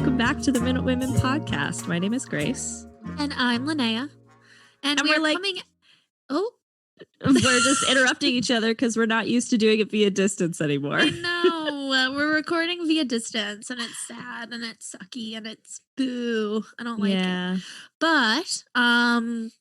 welcome back to the Minute Women podcast. My name is Grace. And I'm Linnea. And we're coming... Oh, we're just interrupting each other because we're not used to doing it via distance anymore. I know. We're recording via distance, and it's sad, and it's sucky, and it's boo. I don't like it. But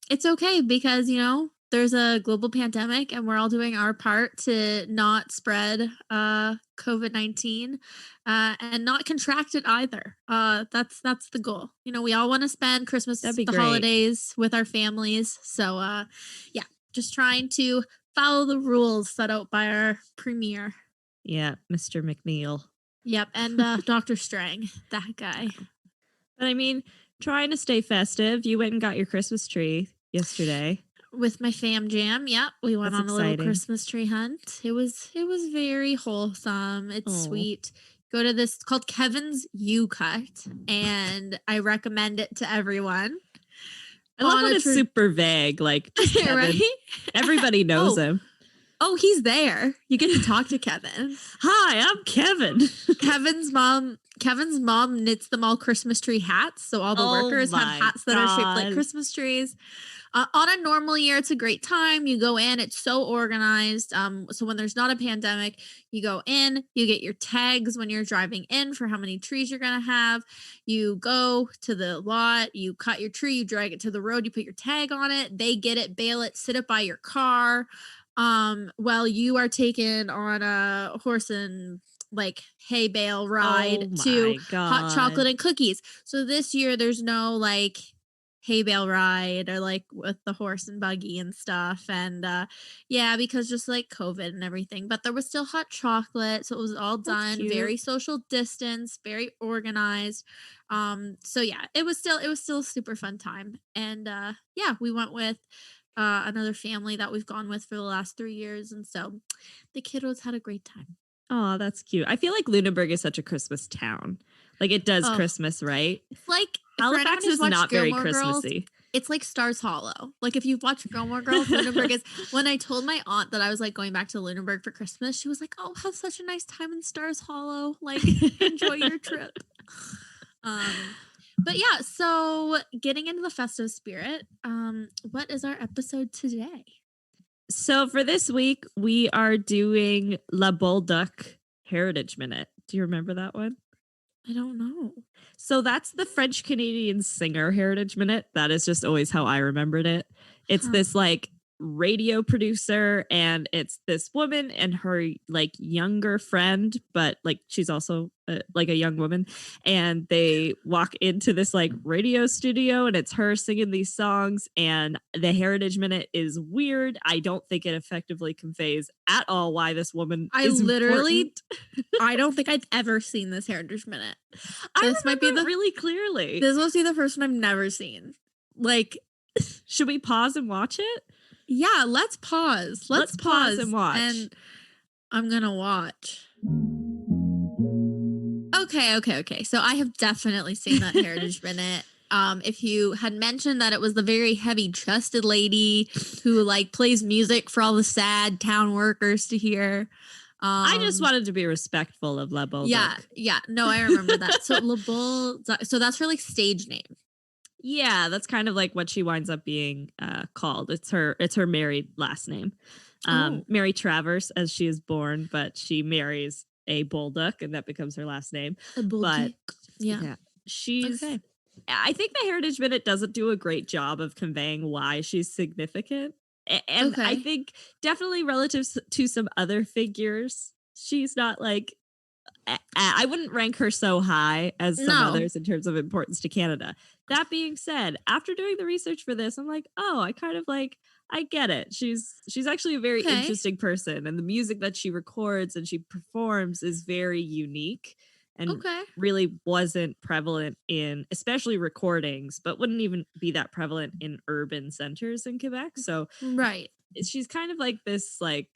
it's okay because, you know, there's a global pandemic, and we're all doing our part to not spread COVID-19 and not contract it either. That's the goal. You know, we all want to spend Christmas, holidays with our families. So, yeah. Just trying to follow the rules set out by our premier. Yeah, Mr. McNeil. Yep, and Dr. Strang, that guy. But I mean, trying to stay festive. You went and got your Christmas tree yesterday. With my fam jam, yep. We went on a little Christmas tree hunt. It was very wholesome. It's sweet. Go to this called Kevin's U-Cut, and I recommend it to everyone. I love when it's super vague, like right? Everybody knows him. Oh, he's there. You get to talk to Kevin. Hi, I'm Kevin. Kevin's mom knits them all Christmas tree hats, so all the workers have hats that are shaped like Christmas trees. On a normal year, it's a great time. You go in, it's so organized. So when there's not a pandemic, you go in, you get your tags when you're driving in for how many trees you're going to have. You go to the lot, you cut your tree, you drag it to the road, you put your tag on it. They get it, bale it, sit it by your car. While you are taken on a horse and like hay bale ride to hot chocolate and cookies. So this year there's no like hay bale ride or like with the horse and buggy and stuff. And yeah, because just like COVID and everything, but there was still hot chocolate. So it was all done very social distance, very organized. So yeah, it was still a super fun time. And yeah, we went with another family that we've gone with for the last 3 years. And so the kiddos had a great time. Oh, that's cute. I feel like Lunenburg is such a Christmas town. Like it does Christmas, right? It's like Halifax is not very Christmassy. Girls, it's like Stars Hollow. Like if you've watched Gilmore Girls, Lunenburg is. When I told my aunt that I was like going back to Lunenburg for Christmas, she was like, "Oh, have such a nice time in Stars Hollow. Like enjoy your trip." But yeah, so getting into the festive spirit, what is our episode today? So for this week, we are doing La Bolduc Heritage Minute. Do you remember that one? I don't know. So that's the French Canadian singer Heritage Minute. That is just always how I remembered it. It's this like radio producer, and it's this woman and her like younger friend, but like she's also like a young woman, and they walk into this like radio studio, and it's her singing these songs, and the Heritage Minute is weird. I don't think it effectively conveys at all why this woman is important. I don't think I've ever seen this Heritage Minute. This might be really clearly. This must be the first one I've never seen. Like, should we pause and watch it? Yeah, let's pause. Let's pause and watch. And I'm going to watch. Okay. So I have definitely seen that Heritage Minute. If you had mentioned that it was the very heavy-chested lady who like plays music for all the sad town workers to hear. I just wanted to be respectful of La Bolduc. Yeah. No, I remember that. So La Bolduc, so that's her like stage name. Yeah, that's kind of like what she winds up being called. It's her married last name. Mary Travers, as she is born, but she marries a Bolduc, and that becomes her last name. But yeah, she's. Okay. I think the Heritage Minute doesn't do a great job of conveying why she's significant, and I think definitely relative to some other figures, she's not like. I wouldn't rank her so high as some others in terms of importance to Canada. That being said, after doing the research for this, I'm like, oh, I kind of like, I get it. She's actually a very interesting person, and the music that she records and she performs is very unique and really wasn't prevalent in, especially recordings, but wouldn't even be that prevalent in urban centers in Quebec. So she's kind of like this like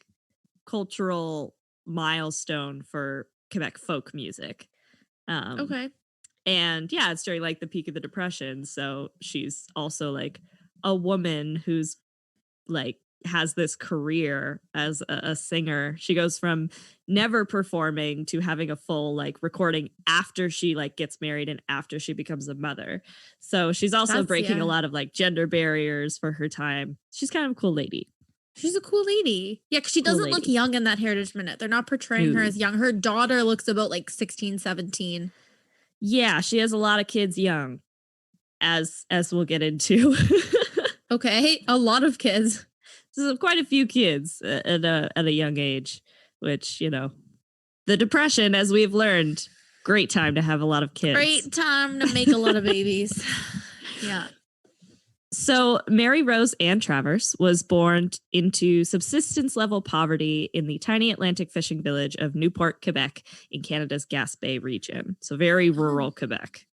cultural milestone for Quebec folk music. And yeah, it's during like the peak of the Depression. So she's also like a woman who's like has this career as a singer. She goes from never performing to having a full like recording after she like gets married and after she becomes a mother. So she's also breaking a lot of like gender barriers for her time. She's kind of a cool lady. She's a cool lady. Yeah, because she doesn't look young in that Heritage Minute. They're not portraying her as young. Her daughter looks about like 16, 17. Yeah, she has a lot of kids young, as we'll get into. Okay, a lot of kids. So quite a few kids at a young age, which, you know, the Depression, as we've learned, great time to have a lot of kids. Great time to make a lot of babies. Yeah. So Mary Rose Ann Travers was born into subsistence level poverty in the tiny Atlantic fishing village of Newport, Quebec, in Canada's Gaspé region. So very rural Quebec.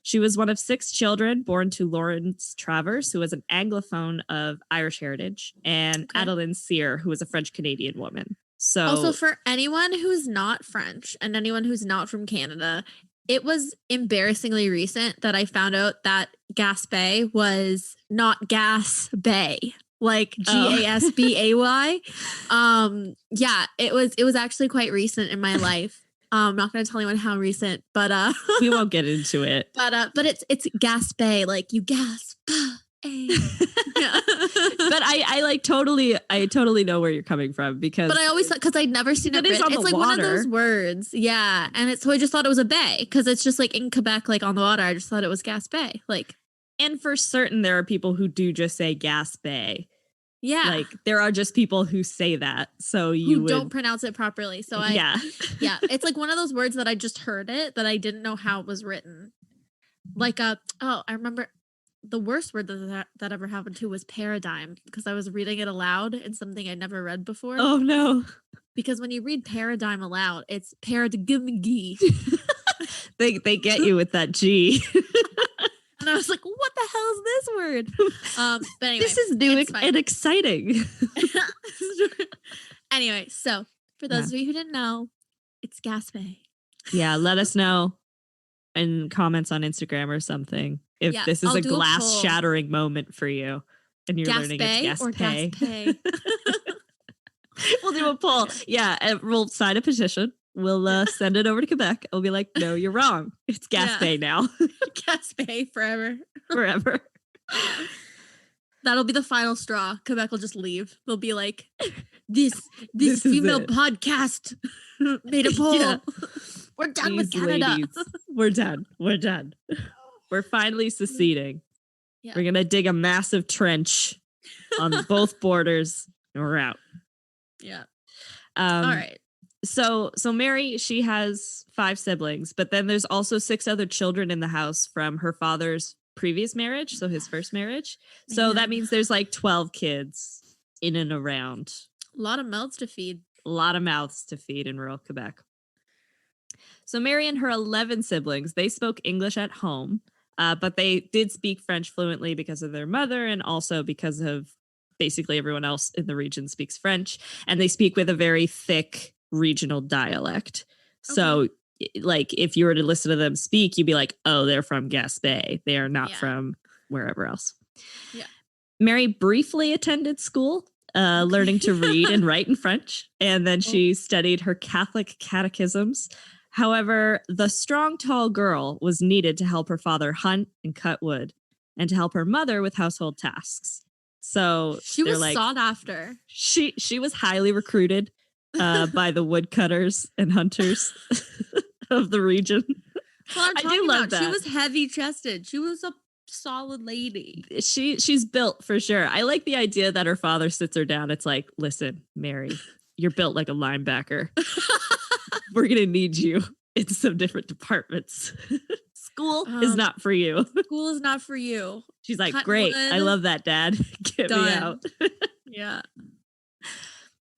She was one of 6 children born to Lawrence Travers, who was an Anglophone of Irish heritage, and Adeline Cyr, who was a French-Canadian woman. So, also, for anyone who's not French and anyone who's not from Canada, it was embarrassingly recent that I found out that Gaspé was not Gas Bay, like Gasbay. Yeah, it was actually quite recent in my life. I'm not going to tell anyone how recent, but we won't get into it. But it's Gaspé, like you gasp. Yeah. But I totally know where you're coming from because. But I always thought because I'd never seen it. It's like water. One of those words, yeah. And so I just thought it was a bay because it's just like in Quebec, like on the water. I just thought it was Gaspé, like. And for certain, there are people who do just say Gaspé. Yeah. Like there are just people who say that. So you don't pronounce it properly. So yeah. It's like one of those words that I just heard it that I didn't know how it was written. Like I remember the worst word that ever happened to was paradigm because I was reading it aloud in something I'd never read before. Oh no. Because when you read paradigm aloud, it's paradigm. They get you with that G. And I was like, what the hell is this word? But anyway, this is new and exciting. Anyway, so for those of you who didn't know, it's Gaspé. Yeah, let us know in comments on Instagram or something if this is a glass shattering moment for you and you're learning it's Gaspé. We'll do a poll. Yeah, we'll sign a petition. We'll send it over to Quebec. I'll be like, no, you're wrong. It's Gaspé now. Gaspé forever. Forever. That'll be the final straw. Quebec will just leave. They'll be like, this female podcast made a poll. Yeah. We're done with Canada. Ladies, we're done. We're finally seceding. Yeah. We're going to dig a massive trench on both borders and we're out. Yeah. All right. So Mary, she has 5 siblings, but then there's also 6 other children in the house from her father's previous marriage, so his first marriage. So that means there's like 12 kids in and around. A lot of mouths to feed. A lot of mouths to feed in rural Quebec. So Mary and her 11 siblings, they spoke English at home, but they did speak French fluently because of their mother and also because of basically everyone else in the region speaks French, and they speak with a very thick regional dialect. So like if you were to listen to them speak, you'd be like, oh, they're from Gaspé. They are not from wherever else. Yeah. Mary briefly attended school, learning to read and write in French. And then she studied her Catholic catechisms. However, the strong, tall girl was needed to help her father hunt and cut wood and to help her mother with household tasks. So she was sought after. She was highly recruited by the woodcutters and hunters of the region. Well, I do love that. She was heavy chested. She was a solid lady. She's built for sure. I like the idea that her father sits her down. It's like, listen, Mary, you're built like a linebacker. We're going to need you in some different departments. School is not for you. School is not for you. She's like, great. I love that, Dad. Get me out. Yeah.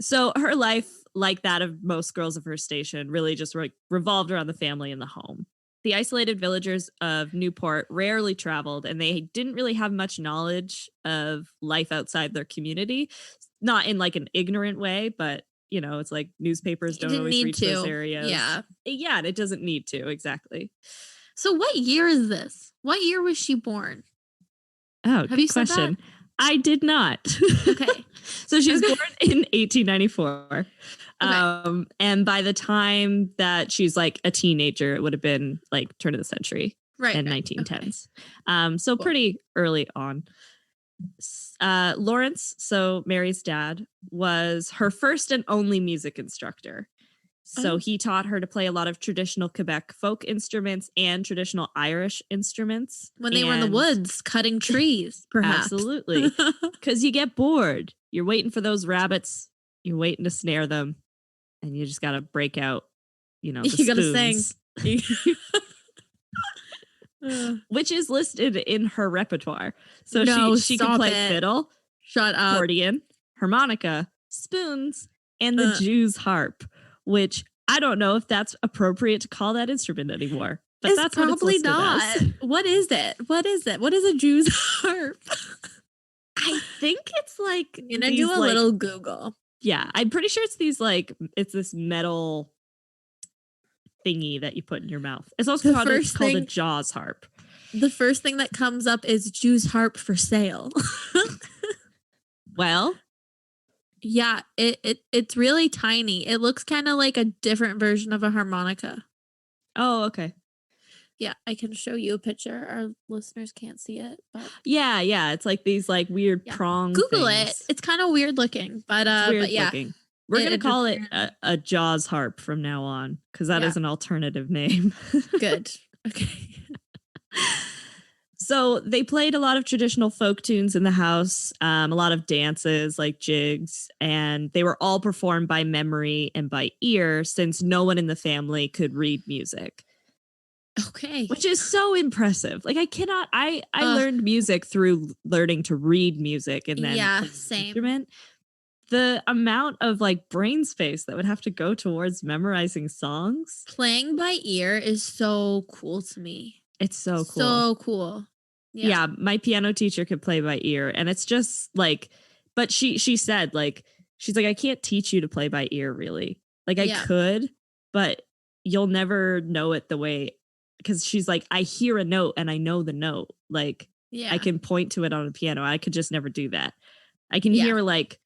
So her life, like that of most girls of her station, really just revolved around the family and the home. The isolated villagers of Newport rarely traveled, and they didn't really have much knowledge of life outside their community. Not in like an ignorant way, but you know, it's like newspapers don't always reach those areas. Yeah, it doesn't need to, exactly. So what year is this? What year was she born? Oh, good question. I did not. Okay. So she was born in 1894. Okay. And by the time that she's like a teenager, it would have been like turn of the century in 1910s. Okay. So cool. Pretty early on. Lawrence, so Mary's dad, was her first and only music instructor. So he taught her to play a lot of traditional Quebec folk instruments and traditional Irish instruments. When they were in the woods cutting trees, perhaps. Absolutely. Because you get bored. You're waiting for those rabbits. You're waiting to snare them. And you just got to break out, the you got to sing. Which is listed in her repertoire. So she can play fiddle, accordion, harmonica, spoons, and the Jew's harp. Which I don't know if that's appropriate to call that instrument anymore. But that's probably not. As. What is it? What is it? What is a Jew's harp? I think it's like I'm gonna do a little Google. Yeah, I'm pretty sure it's this metal thingy that you put in your mouth. It's also called a Jaws harp. The first thing that comes up is Jew's harp for sale. Well. Yeah, it's really tiny. It looks kind of like a different version of a harmonica. Oh, okay. Yeah, I can show you a picture. Our listeners can't see it, but yeah, it's like these like weird prong. Google things. it. It's kind of weird looking, but looking. We're gonna call it a Jaws harp from now on because that is an alternative name. Good. Okay. So they played a lot of traditional folk tunes in the house, a lot of dances like jigs, and they were all performed by memory and by ear since no one in the family could read music. Okay. Which is so impressive. Like I learned music through learning to read music and then same. Instrument. The amount of like brain space that would have to go towards memorizing songs. Playing by ear is so cool to me. It's so cool. So cool. Yeah, my piano teacher could play by ear, and it's just like, but she said like, she's like, I can't teach you to play by ear really. Like I could, but you'll never know it the way, because she's like, I hear a note and I know the note. Like I can point to it on a piano. I could just never do that. I can hear like,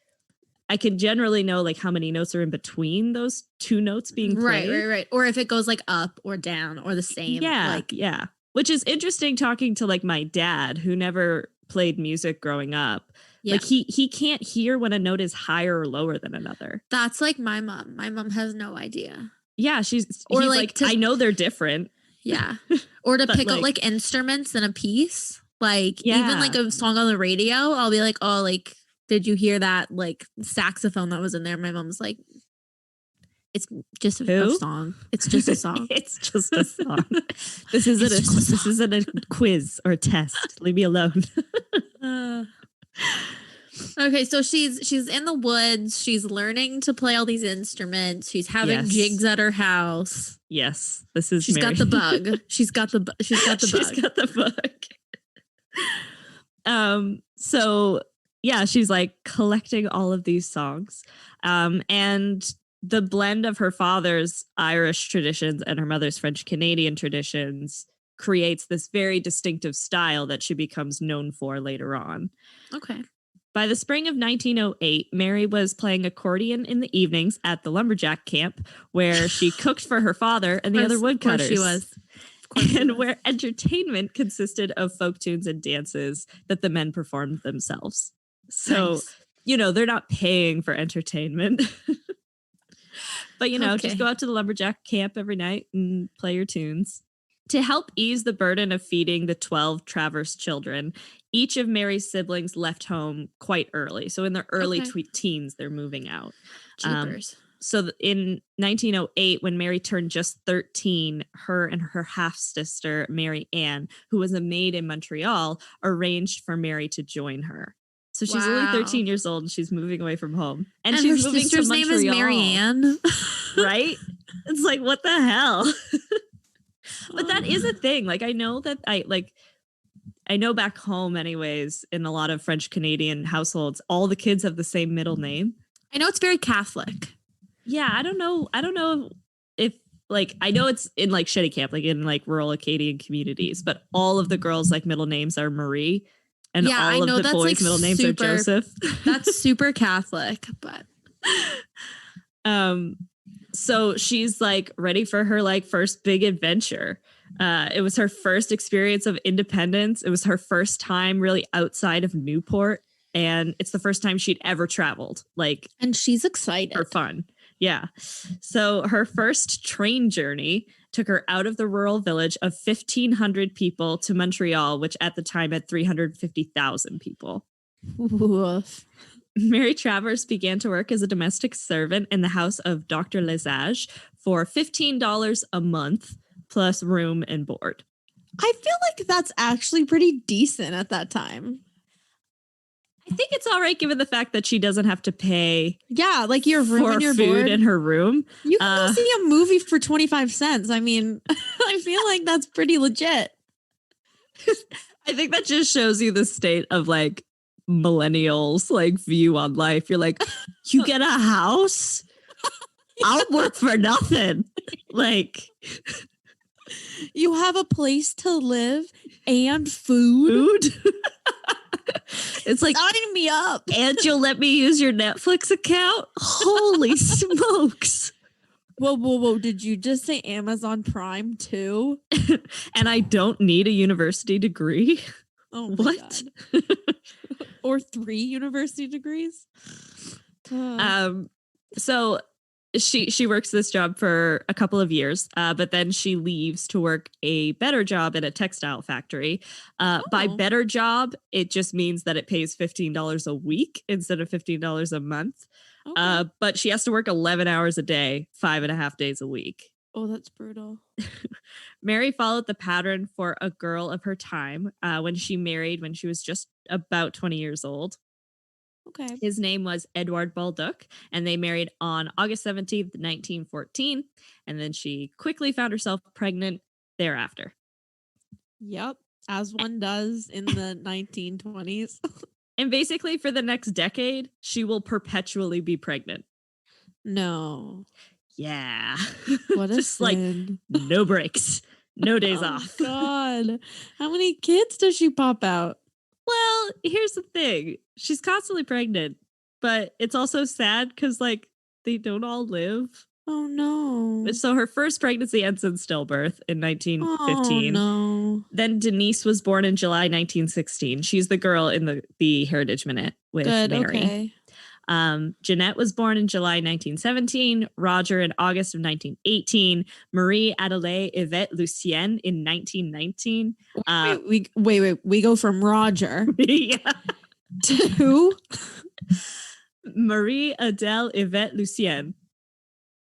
I can generally know like how many notes are in between those two notes being played. Right. Or if it goes like up or down or the same. Yeah. Which is interesting talking to like my dad who never played music growing up. Yeah. Like he can't hear when a note is higher or lower than another. That's like my mom. My mom has no idea. Yeah, he's like I know they're different. Yeah. Or to pick up like instruments in a piece. Like even like a song on the radio, I'll be like, oh, like, did you hear that like saxophone that was in there? My mom's like, it's just a song. It's just a song. It's just a song. This isn't a quiz or a test. Leave me alone. Okay, so she's in the woods. She's learning to play all these instruments. She's having jigs at her house. Yes, this is. She's got the bug. She's got the bug. She's got the bug. So yeah, she's like collecting all of these songs, and the blend of her father's Irish traditions and her mother's French Canadian traditions creates this very distinctive style that she becomes known for later on. Okay. By the spring of 1908, Mary was playing accordion in the evenings at the lumberjack camp where she cooked for her father and the other woodcutters. She was. And where entertainment consisted of folk tunes and dances that the men performed themselves. So, they're not paying for entertainment. But, just go out to the lumberjack camp every night and play your tunes. To help ease the burden of feeding the 12 Travers children, each of Mary's siblings left home quite early. So in their early teens, they're moving out. So in 1908, when Mary turned just 13, her and her half-sister, Mary Ann, who was a maid in Montreal, arranged for Mary to join her. So she's only 13 years old and she's moving away from home. And she's her moving to Montreal. Name is Mary Ann. Right? It's like, what the hell? But that is a thing. Like, I know back home anyways, in a lot of French Canadian households, all the kids have the same middle name. I know it's very Catholic. Yeah, I don't know if like, I know it's in like Shetty Camp, like in like rural Acadian communities, but all of the girls like middle names are Marie. and all of the boys' middle names are Joseph. That's super Catholic, but so she's like ready for her like first big adventure. It was her first experience of independence. It was her first time really outside of Newport, and it's the first time she'd ever traveled. And she's excited for fun. Yeah. So her first train journey took her out of the rural village of 1,500 people to Montreal, which at the time had 350,000 people. Woof. Mary Travers began to work as a domestic servant in the house of Dr. Lesage for $15 a month plus room and board. I feel like that's actually pretty decent at that time. I think it's all right given the fact that she doesn't have to pay your room and your food board in her room. You can go see a movie for 25 cents. I mean, I feel like that's pretty legit. I think that just shows you the state of like millennials like view on life. You're like, you get a house? I'll work for nothing. Like, you have a place to live and food? It's like, sign me up. And you'll let me use your Netflix account? Holy smokes. Whoa. Did you just say Amazon Prime too? And I don't need a university degree? Oh my what? God. Or 3 university degrees? So she works this job for a couple of years, but then she leaves to work a better job in a textile factory. By better job, it just means that it pays $15 a week instead of $15 a month. Okay. But she has to work 11 hours a day, 5.5 days a week. Oh, that's brutal. Mary followed the pattern for a girl of her time when she married when she was just about 20 years old. Okay. His name was Edward Bolduc, and they married on August 17th, 1914. And then she quickly found herself pregnant thereafter. Yep, as one does in the 1920s. And basically for the next decade, she will perpetually be pregnant. No. Yeah. What a just sin. Like no breaks, no days off. God. How many kids does she pop out? Well, here's the thing. She's constantly pregnant, but it's also sad because, like, they don't all live. Oh, no. So her first pregnancy ends in stillbirth in 1915. Oh, no. Then Denise was born in July 1916. She's the girl in the Heritage Minute with Mary. Okay. Jeanette was born in July 1917, Roger in August of 1918, Marie Adelaide Yvette Lucienne in 1919. Wait. We go from Roger to Marie Adele Yvette Lucienne.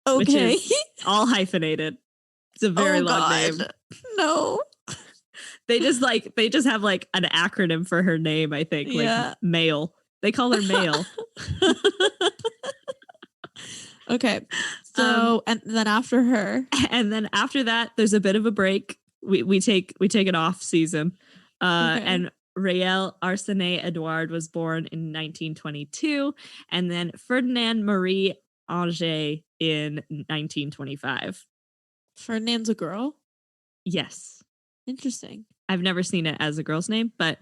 Okay. Which is all hyphenated. It's a very long name. No. They just have like an acronym for her name, I think. Like male. They call her male. Okay. So and then after her. And then after that, there's a bit of a break. We take an off season. And Raël Arsenet Edouard was born in 1922. And then Ferdinand Marie Auger in 1925. Ferdinand's a girl? Yes. Interesting. I've never seen it as a girl's name, but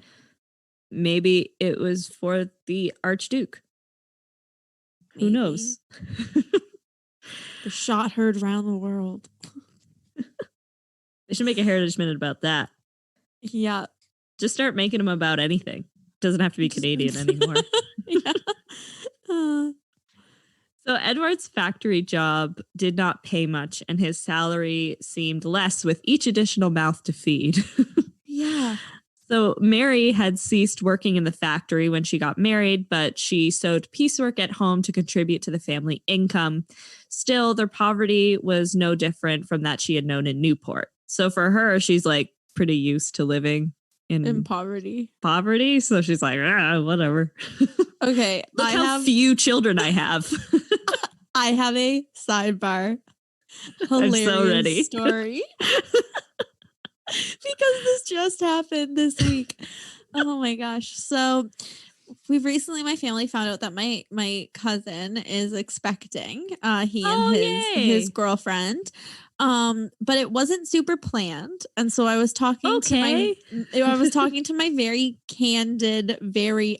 maybe it was for the Archduke. Who knows? The shot heard around the world. They should make a Heritage Minute about that. Yeah. Just start making them about anything. Doesn't have to be Canadian anymore. So Edward's factory job did not pay much, and his salary seemed less with each additional mouth to feed. Yeah. So Mary had ceased working in the factory when she got married, but she sewed piecework at home to contribute to the family income. Still, their poverty was no different from that she had known in Newport. So for her, she's like pretty used to living in poverty. So she's like, whatever. Okay. Look how few children I have. I have a sidebar. Hilarious I'm so ready. Story. Because this just happened this week. Oh my gosh. So my family found out that my cousin is expecting he and his girlfriend. But it wasn't super planned. And so I was talking to my very candid, very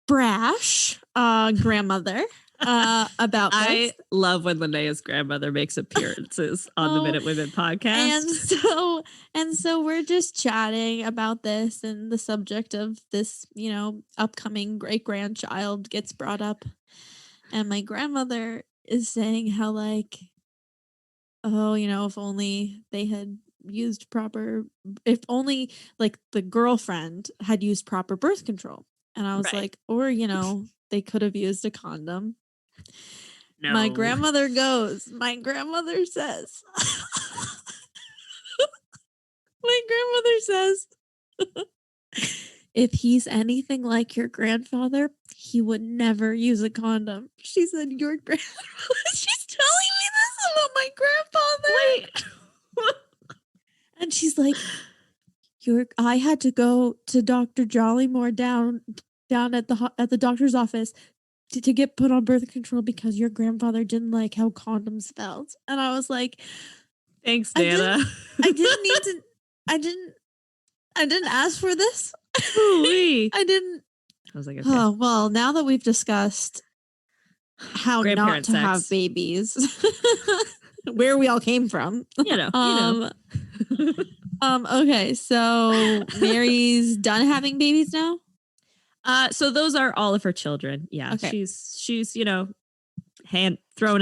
brash grandmother about this. I love when Linnea's grandmother makes appearances on the Minute Women podcast. And so we're just chatting about this, and the subject of this, upcoming great grandchild gets brought up. And my grandmother is saying how, like, oh, if only they had used proper, if only like the girlfriend had used proper birth control. And I was like, or, they could have used a condom. No. My grandmother says, my grandmother says, if he's anything like your grandfather, he would never use a condom. She said, your grandfather, she's telling me this about my grandfather. Wait. And she's like, I had to go to Dr. Jollymore down at the doctor's office to get put on birth control because your grandfather didn't like how condoms felt. And I was like, thanks, Nana. I didn't ask for this. I didn't. I was like, okay. Oh, well, now that we've discussed how not to have babies, where we all came from. Okay, so Mary's done having babies now? So those are all of her children. Yeah. Okay. She's thrown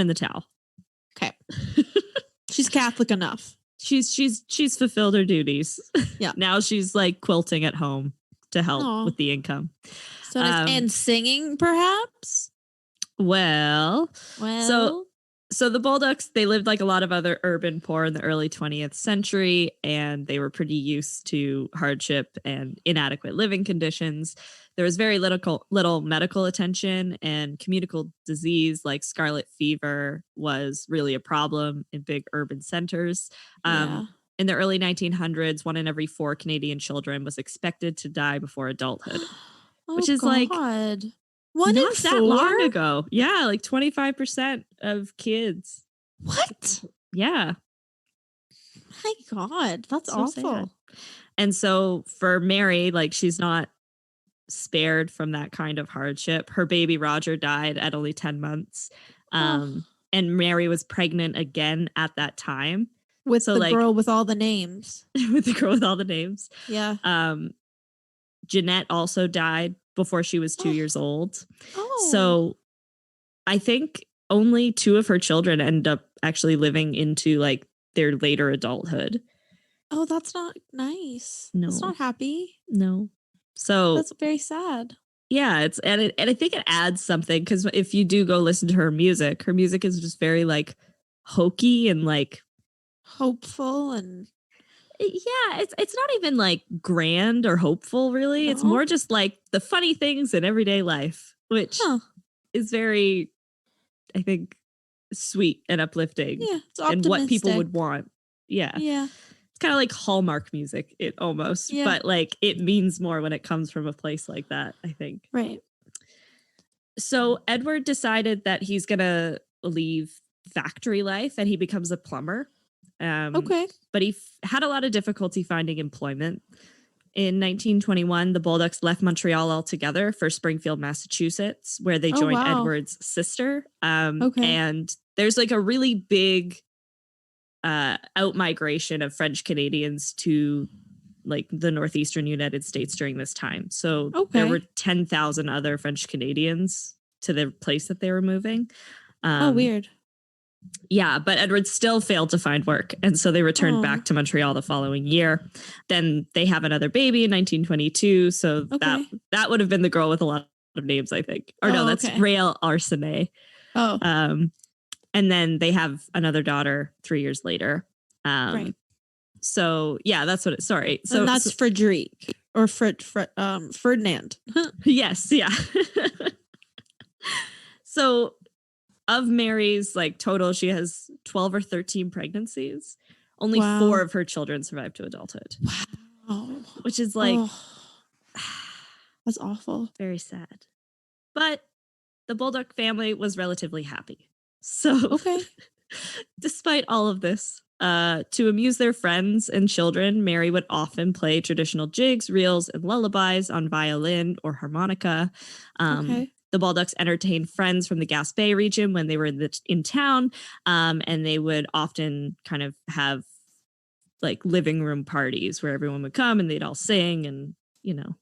in the towel. Okay. She's Catholic enough. She's fulfilled her duties. Yeah. Now she's like quilting at home to help with the income. So and singing, perhaps? Well. So the Bolducs, they lived like a lot of other urban poor in the early 20th century, and they were pretty used to hardship and inadequate living conditions. There was very little medical attention, and communicable disease like scarlet fever was really a problem in big urban centers. In the early 1900s, 1 in every 4 Canadian children was expected to die before adulthood, which is like not that long ago. Yeah, like 25% of kids. What? Yeah. My God, that's so awful. Sad. And so for Mary, like, she's not spared from that kind of hardship. Her baby Roger died at only 10 months. And Mary was pregnant again at that time. With the girl with all the names. With the girl with all the names. Yeah. Jeanette also died before she was 2 years old. So I think only 2 of her children end up actually living into like their later adulthood. Oh, that's not nice. No. That's not happy. No. So that's very sad. Yeah, and I think it adds something, because if you do go listen to her music is just very like hokey and like hopeful, and yeah, it's not even like grand or hopeful, really. No. It's more just like the funny things in everyday life, which is very, I think, sweet and uplifting. Yeah, it's optimistic. And what people would want. Yeah. Yeah. It's kind of like Hallmark music, but like it means more when it comes from a place like that, I think. Right. So Edward decided that he's going to leave factory life, and he becomes a plumber. Okay. But he had a lot of difficulty finding employment. In 1921, the Bolducs left Montreal altogether for Springfield, Massachusetts, where they joined Edward's sister. And there's like a really big out-migration of French Canadians to like the northeastern United States during this time. So there were 10,000 other French Canadians to the place that they were moving. Weird. Yeah, but Edward still failed to find work, and so they returned back to Montreal the following year. Then they have another baby in 1922, so that would have been the girl with a lot of names, I think. Or no, that's Raël Arsenault. And then they have another daughter 3 years later. Right. So yeah, that's what it. Sorry. So and that's Frederic or Ferdinand. Yes. Yeah. So of Mary's like total, she has 12 or 13 pregnancies. Only 4 of her children survived to adulthood. Wow. Which is like, that's awful. Very sad. But the Bolduc family was relatively happy. So Despite all of this, to amuse their friends and children, Mary would often play traditional jigs, reels, and lullabies on violin or harmonica. Okay. The Bolducs entertained friends from the Gaspé region when they were in town, and they would often kind of have like living room parties where everyone would come and they'd all sing and, you know,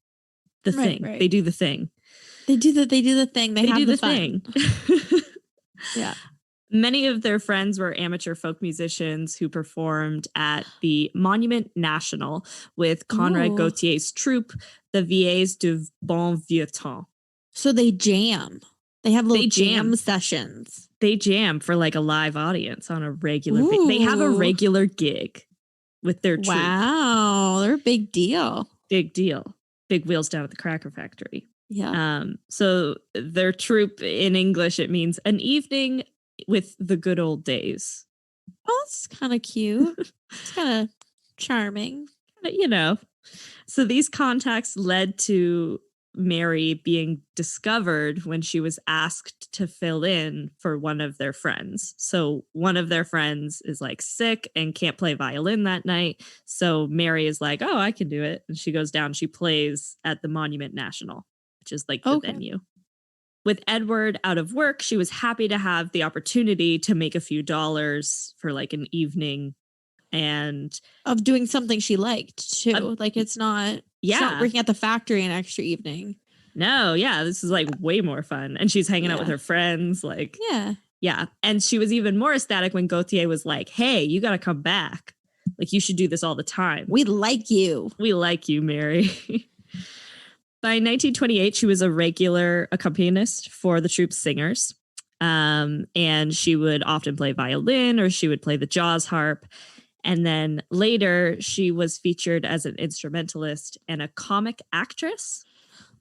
the thing. Right. They do the thing. They do the thing. They have do the fun. thing. Yeah. Many of their friends were amateur folk musicians who performed at the Monument National with Conrad Gautier's troupe, the Vieilles du Bon Vieux Temps. So they jam. They have little jam sessions. They jam for like a live audience on a regular they have a regular gig with their troupe. Wow, they're a big deal. Big deal. Big wheels down at the Cracker Factory. Yeah. So their troupe, in English, it means an evening with the good old days. Oh, that's kind of cute. It's kind of charming. You know. So these contacts led to Mary being discovered when she was asked to fill in for one of their friends. So one of their friends is like sick and can't play violin that night. So Mary is like, oh, I can do it. And she goes down, she plays at the Monument National, which is like the venue. With Edward out of work, she was happy to have the opportunity to make a few dollars for like an evening and of doing something she liked too. Like it's not, she's not working at the factory an extra evening. No, yeah, this is like way more fun. And she's hanging out with her friends. Like, yeah. And she was even more ecstatic when Gautier was like, hey, you got to come back. Like, you should do this all the time. We like you. We like you, Mary. By 1928, she was a regular accompanist for the troupe's singers. And she would often play violin or she would play the jaws harp. And then later, she was featured as an instrumentalist and a comic actress.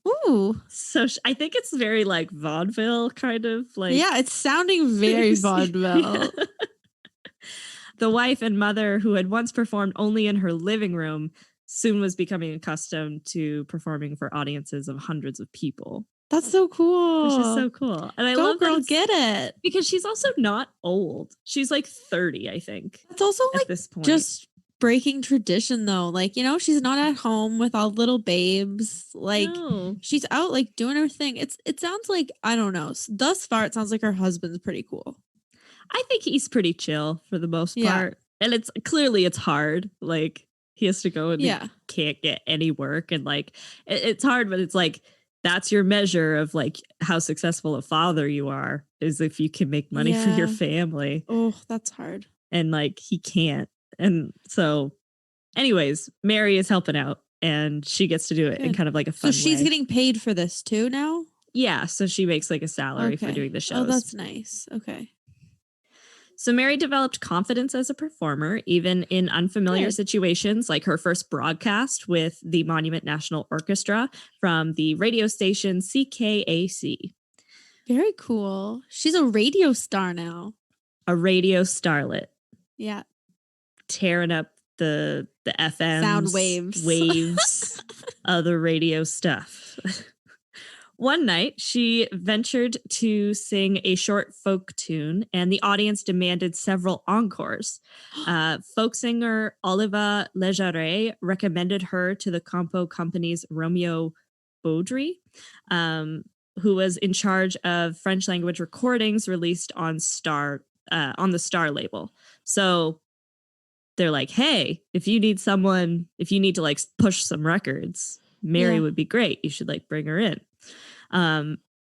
Ooh. So I think it's very like vaudeville kind of like. Yeah, it's sounding very vaudeville. The wife and mother, who had once performed only in her living room, soon was becoming accustomed to performing for audiences of hundreds of people. That's so cool. Which is so cool. And I love girl, get it. Because she's also not old. She's like 30, I think. It's also at like this point. Just breaking tradition though. Like, you know, she's not at home with all little babes. Like she's out like doing her thing. It sounds like, I don't know. Thus far, it sounds like her husband's pretty cool. I think he's pretty chill for the most part. And it's clearly it's hard. Like he has to go and he can't get any work. And like, it's hard, but it's like, that's your measure of like how successful a father you are is if you can make money for your family. Oh, that's hard. And like he can't. And so anyways, Mary is helping out and she gets to do it in kind of like a fun way. So she's getting paid for this too now? Yeah. So she makes like a salary for doing the shows. Oh, that's nice. Okay. So Mary developed confidence as a performer, even in unfamiliar situations, like her first broadcast with the Monument National Orchestra from the radio station CKAC. Very cool. She's a radio star now. A radio starlet. Yeah. Tearing up the FM sound waves, other radio stuff. One night, she ventured to sing a short folk tune, and the audience demanded several encores. Folk singer Oliva Lejaret recommended her to the Compo Company's Romeo Baudry, who was in charge of French language recordings released on the Star label. So they're like, hey, if you need to like push some records, Mary would be great. You should like bring her in.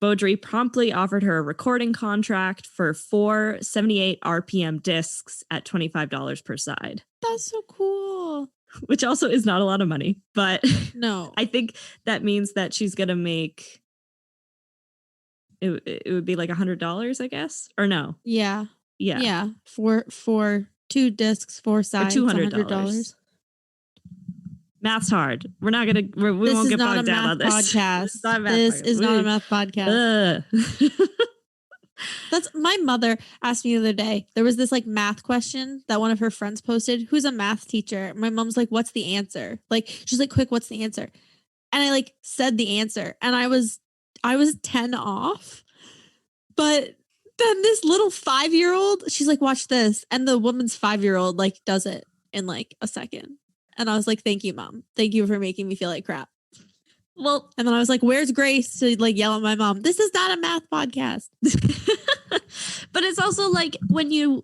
Baudry promptly offered her a recording contract for 4 78 RPM discs at $25 per side. That's so cool. Which also is not a lot of money, but no, I think that means that she's going to make it would be like $100, I guess, or no? Yeah. For 2 discs, 4 sides, $200. Math's hard. We're not gonna. We won't get bogged down on this. This is not a math podcast. That's my mother asked me the other day. There was this like math question that one of her friends posted. Who's a math teacher? My mom's like, "What's the answer?" Like she's like, "Quick, what's the answer?" And I like said the answer, and I was 10 off, but then this little 5-year-old, she's like, watch this. And the woman's 5-year-old like does it in like a second. And I was like, thank you, Mom. Thank you for making me feel like crap. Well, and then I was like, where's Grace to like yell at my mom? This is not a math podcast. But it's also like when you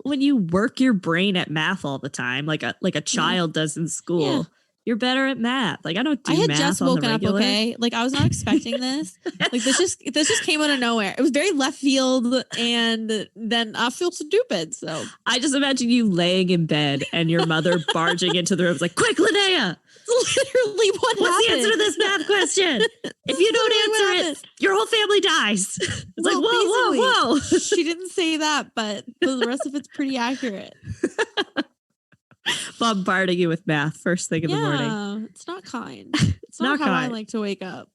work your brain at math all the time, like a child does in school, you're better at math. Like I don't do math. I had just woken up, okay? Like I was not expecting this. Like this just came out of nowhere. It was very left field, and then I feel stupid. So I just imagine you laying in bed and your mother barging into the room, like, quick, Linnea. Literally what's the answer to this math question? If you don't answer it, your whole family dies. It's like, whoa. She didn't say that, but the rest of it's pretty accurate. Bombarding you with math first thing in the morning. It's not kind. It's not how I like to wake up.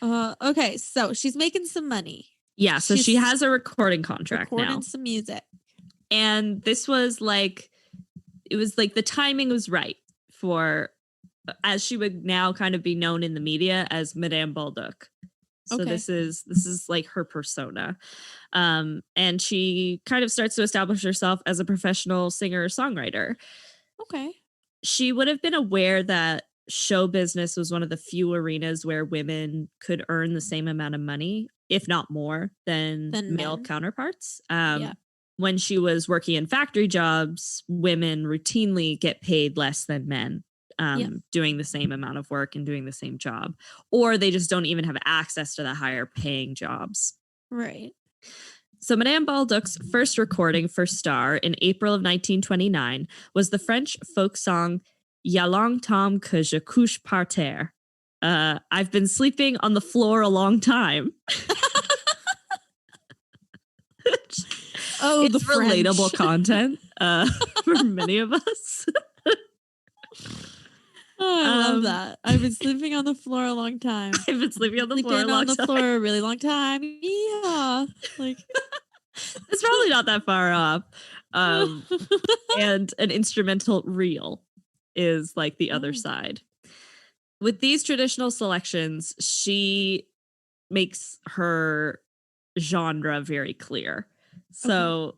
Okay, so she's making some money. Yeah, so she has a recording contract now. Recording some music. And this was like, it was like the timing was right for, as she would now kind of be known in the media as Madame Bolduc. So this is like her persona. And she kind of starts to establish herself as a professional singer-songwriter. Okay. She would have been aware that show business was one of the few arenas where women could earn the same amount of money, if not more, than male counterparts. When she was working in factory jobs, women routinely get paid less than men. Doing the same amount of work and doing the same job, or they just don't even have access to the higher paying jobs. Right. So Madame Bolduc's first recording for Star in April of 1929 was the French folk song "Y'a longtemps que je couche par terre." I've been sleeping on the floor a long time. It's the relatable content for many of us. Oh, I love that. I've been sleeping on the floor a long time. I've been sleeping on the floor a really long time. Yeah. Like it's probably not that far off. And an instrumental reel is like the other side. With these traditional selections, she makes her genre very clear. So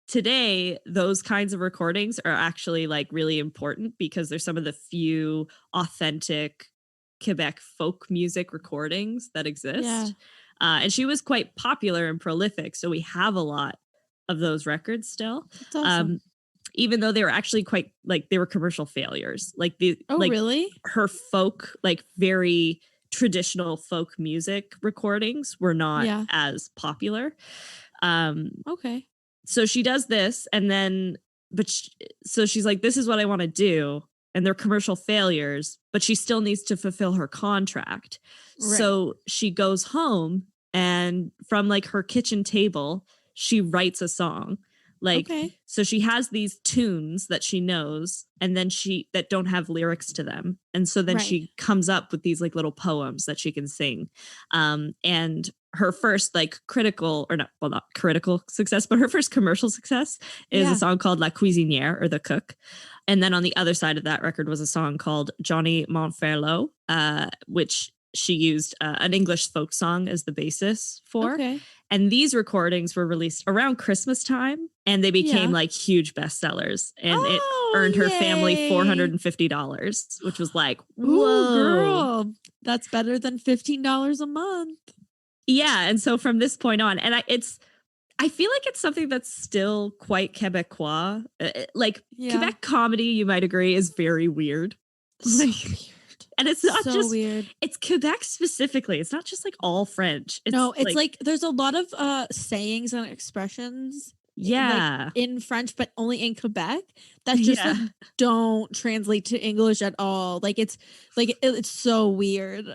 today, those kinds of recordings are actually like really important because they're some of the few authentic Quebec folk music recordings that exist. Yeah. And she was quite popular and prolific. So we have a lot of those records still. That's awesome. Even though they were actually quite like they were commercial failures. Like really? Her folk, like very traditional folk music recordings were not as popular. Okay. So she does this and then, so she's like, this is what I want to do. And they're commercial failures, but she still needs to fulfill her contract. Right. So she goes home and from like her kitchen table, she writes a song. Like, so she has these tunes that she knows and then that don't have lyrics to them. And so then she comes up with these like little poems that she can sing. And her first like not critical success, but her first commercial success is a song called La Cuisinière, or The Cook. And then on the other side of that record was a song called Johnny Montferlo, which she used an English folk song as the basis for. Okay. And these recordings were released around Christmas time and they became like huge bestsellers. And it earned her family $450, which was like, whoa, girl, that's better than $15 a month. Yeah. And so from this point on, and I feel like it's something that's still quite Quebecois. Quebec comedy, you might agree, is very weird. So weird. And it's not just weird. It's Quebec specifically. It's not just like all French. It's like there's a lot of sayings and expressions in French, but only in Quebec that just like, don't translate to English at all. Like it's so weird.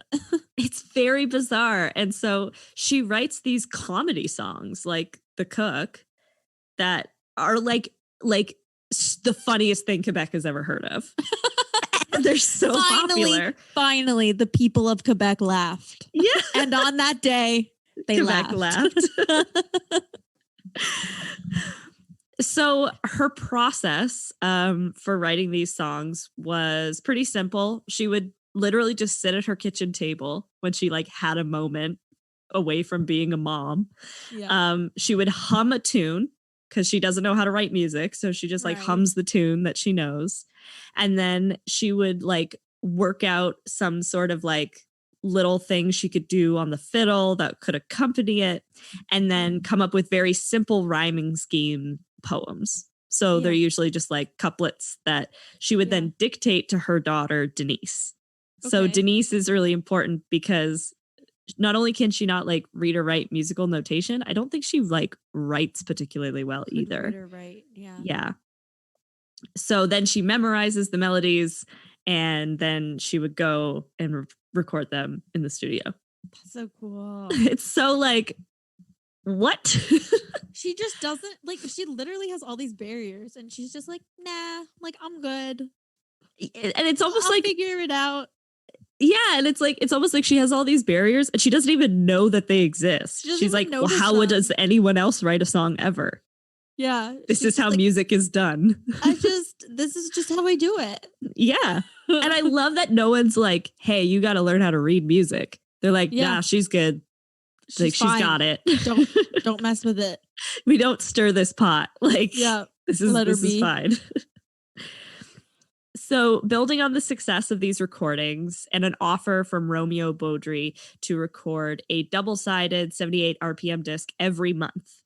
It's very bizarre. And so she writes these comedy songs like The Cook that are like the funniest thing Quebec has ever heard of. They're so popular. Finally, the people of Quebec laughed. Yeah. And on that day, they Quebec laughed. So her process for writing these songs was pretty simple. She would literally just sit at her kitchen table when she like had a moment away from being a mom. Yeah. She would hum a tune because she doesn't know how to write music. So she just like hums the tune that she knows. And then she would like work out some sort of like little things she could do on the fiddle that could accompany it, and then come up with very simple rhyming scheme poems. So they're usually just like couplets that she would then dictate to her daughter, Denise. So Denise is really important because not only can she not like read or write musical notation, I don't think she like writes particularly well either. Read or write, yeah. So then she memorizes the melodies, and then she would go and record them in the studio. That's so cool. It's so like, what? She just doesn't like, she literally has all these barriers and she's just like, nah, like I'm good. And it's almost I'll like figure it out. Yeah, and it's almost like she has all these barriers and she doesn't even know that they exist. She's like, well, how does anyone else write a song ever? Yeah. This is how music is done. This is just how I do it. Yeah. And I love that no one's like, hey, you got to learn how to read music. They're like, nah, she's good. She's got it. Don't mess with it. We don't stir this pot. Like, this is fine. So building on the success of these recordings and an offer from Romeo Baudry to record a double-sided 78 RPM disc every month,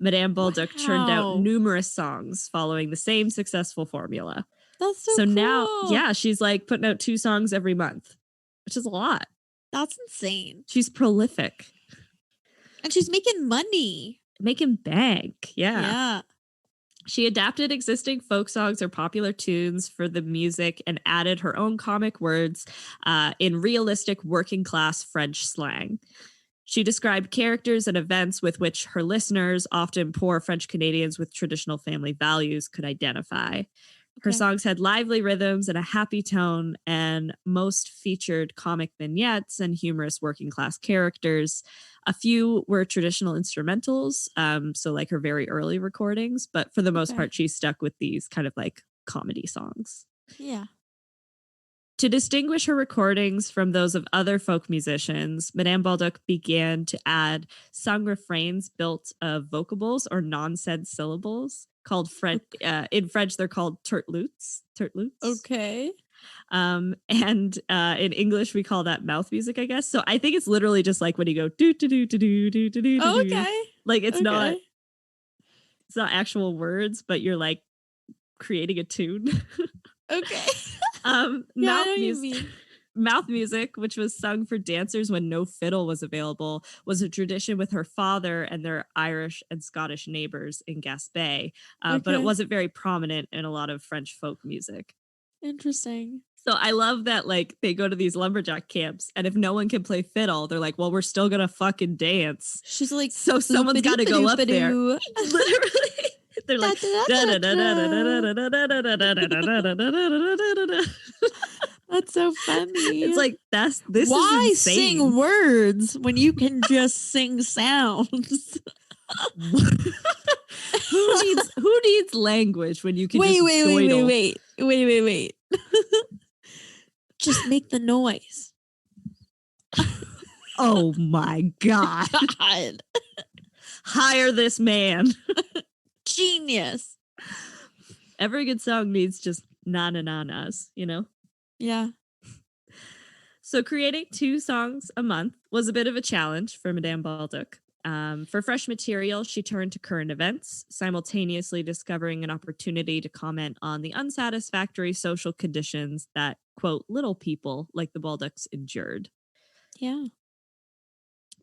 Madame Bolduc churned out numerous songs following the same successful formula. That's so cool. Now, she's like putting out 2 songs every month, which is a lot. That's insane. She's prolific. And she's making money. Making bank. Yeah. She adapted existing folk songs or popular tunes for the music and added her own comic words in realistic working class French slang. She described characters and events with which her listeners, often poor French Canadians with traditional family values, could identify. Her songs had lively rhythms and a happy tone, and most featured comic vignettes and humorous working class characters. A few were traditional instrumentals, so like her very early recordings, but for the most part, she stuck with these kind of like comedy songs. Yeah. To distinguish her recordings from those of other folk musicians, Madame Bolduc began to add sung refrains built of vocables or non-said syllables called in French, they're called turtlutes. Okay. And in English, we call that mouth music, I guess. So I think it's literally just like when you go do do do do do do do do. Okay. Like it's not actual words, but you're like creating a tune. Okay. Mouth music, which was sung for dancers when no fiddle was available, was a tradition with her father and their Irish and Scottish neighbors in Gaspé, but it wasn't very prominent in a lot of French folk music. Interesting. So I love that, like, they go to these lumberjack camps, and if no one can play fiddle, they're like, well, we're still gonna fucking dance. She's like, so someone's got to go up there. Literally. They're like, that's so funny. It's like, this why is insane. Sing words when you can just sing sounds? Who needs language when you can wait. Just make the noise. Oh my God. Hire this man. Genius. Every good song needs just na-na-na-nas, you know? Yeah. So creating 2 songs a month was a bit of a challenge for Madame Bolduc. For fresh material, she turned to current events, simultaneously discovering an opportunity to comment on the unsatisfactory social conditions that, quote, little people like the Bolducs endured. Yeah.